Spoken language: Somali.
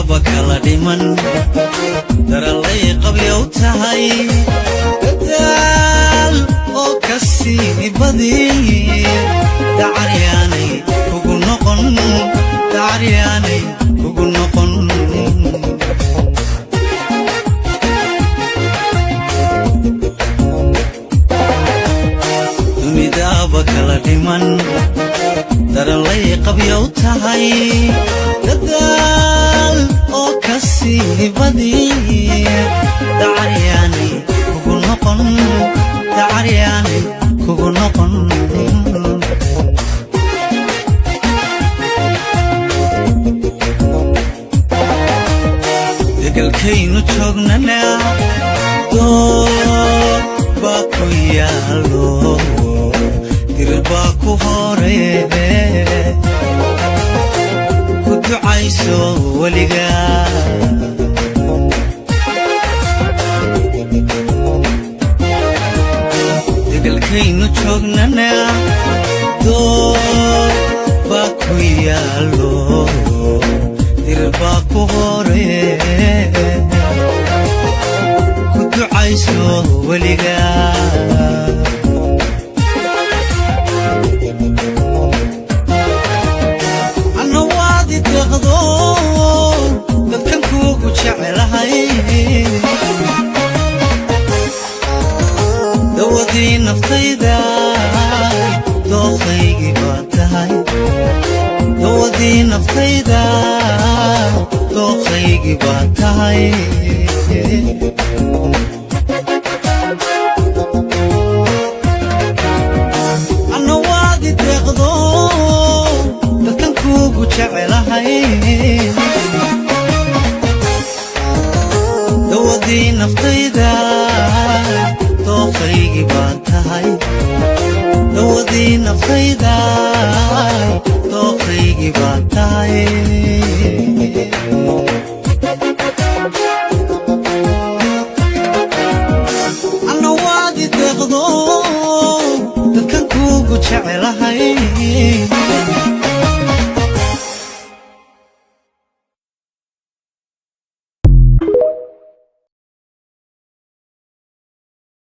kala dhiman daralay qabyow tahay dadaal oo ka sii badi dacaryaanay kugu noqon dacaryaanay kugu noqon dunidaba kala dhiman daralay qabyow tahay dadaal oo ka sii badi dacaryaanay kugu noqon dacaryaanay kugu noqon degalkaynu joognana dood baa ku yaalo dirbaa ku horeebe ku ducayso weligaa degalkaynu joognana dood baa ku yaalo dirbaa ku horeebe ku ducayso weligaa dadkan kuugu jecelahay dawadii naftayda dooqaygii baa tahay dawadii naftayda dooqaygii baa tahay anna waadi deeqdo dadkan kuugu jecelahay dawadii naftayda dooqaygii baa tahay dawadii naftayda